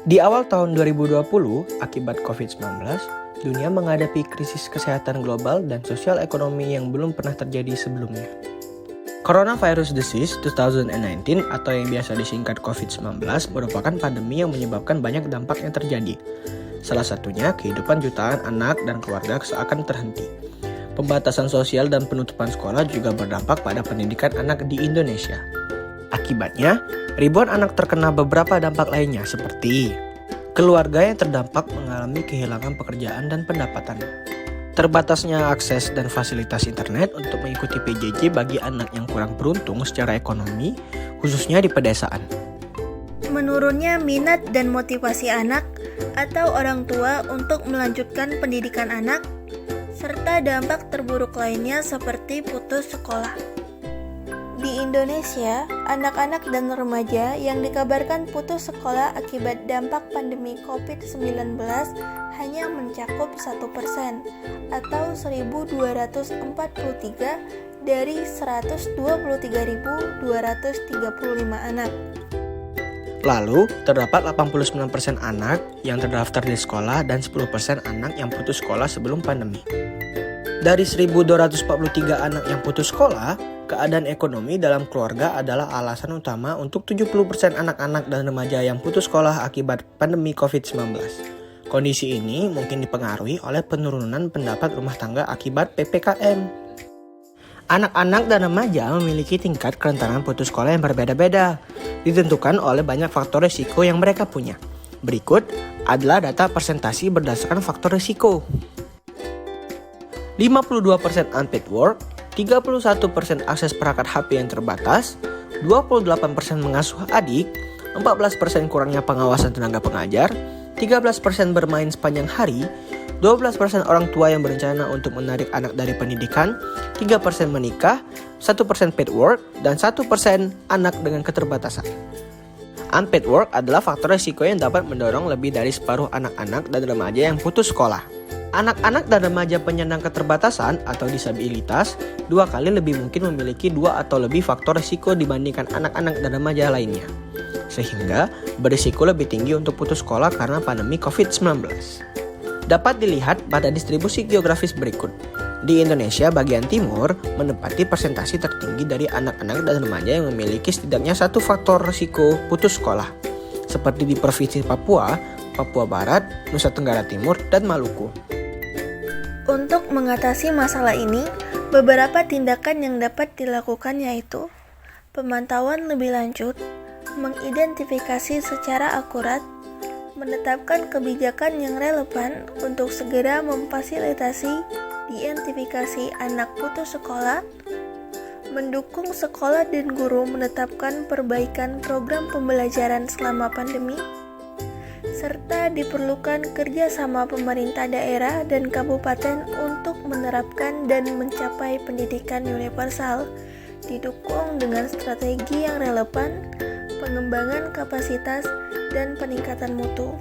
Di awal tahun 2020, akibat COVID-19, dunia menghadapi krisis kesehatan global dan sosial ekonomi yang belum pernah terjadi sebelumnya. Coronavirus Disease 2019 atau yang biasa disingkat COVID-19 merupakan pandemi yang menyebabkan banyak dampak yang terjadi. Salah satunya, kehidupan jutaan anak dan keluarga seakan terhenti. Pembatasan sosial dan penutupan sekolah juga berdampak pada pendidikan anak di Indonesia. Akibatnya, ribuan anak terkena beberapa dampak lainnya seperti keluarga yang terdampak mengalami kehilangan pekerjaan dan pendapatan. Terbatasnya akses dan fasilitas internet untuk mengikuti PJJ bagi anak yang kurang beruntung secara ekonomi, khususnya di pedesaan. Menurunnya minat dan motivasi anak atau orang tua untuk melanjutkan pendidikan anak, serta dampak terburuk lainnya seperti putus sekolah. Di Indonesia, anak-anak dan remaja yang dikabarkan putus sekolah akibat dampak pandemi COVID-19 hanya mencakup 1% atau 1.243 dari 123.235 anak. Lalu, terdapat 89% anak yang terdaftar di sekolah dan 10% anak yang putus sekolah sebelum pandemi. Dari 1.243 anak yang putus sekolah, keadaan ekonomi dalam keluarga adalah alasan utama untuk 70% anak-anak dan remaja yang putus sekolah akibat pandemi COVID-19. Kondisi ini mungkin dipengaruhi oleh penurunan pendapat rumah tangga akibat PPKM. Anak-anak dan remaja memiliki tingkat kerentanan putus sekolah yang berbeda-beda, ditentukan oleh banyak faktor risiko yang mereka punya. Berikut adalah data presentasi berdasarkan faktor risiko. 52% unpaid work, 31% akses perangkat HP yang terbatas, 28% mengasuh adik, 14% kurangnya pengawasan tenaga pengajar, 13% bermain sepanjang hari, 12% orang tua yang berencana untuk menarik anak dari pendidikan, 3% menikah, 1% paid work, dan 1% anak dengan keterbatasan. Unpaid work adalah faktor risiko yang dapat mendorong lebih dari separuh anak-anak dan remaja yang putus sekolah. Anak-anak dan remaja penyandang keterbatasan atau disabilitas 2 kali lebih mungkin memiliki 2 atau lebih faktor risiko dibandingkan anak-anak dan remaja lainnya, sehingga berisiko lebih tinggi untuk putus sekolah karena pandemi COVID-19. Dapat dilihat pada distribusi geografis berikut. Di Indonesia bagian timur menempati persentase tertinggi dari anak-anak dan remaja yang memiliki setidaknya 1 faktor risiko putus sekolah, seperti di Provinsi Papua, Papua Barat, Nusa Tenggara Timur, dan Maluku. Untuk mengatasi masalah ini, beberapa tindakan yang dapat dilakukan yaitu pemantauan lebih lanjut, mengidentifikasi secara akurat, menetapkan kebijakan yang relevan untuk segera memfasilitasi diidentifikasi anak putus sekolah, mendukung sekolah dan guru menetapkan perbaikan program pembelajaran selama pandemi, serta diperlukan kerjasama pemerintah daerah dan kabupaten untuk menerapkan dan mencapai pendidikan universal, didukung dengan strategi yang relevan, pengembangan kapasitas, dan peningkatan mutu.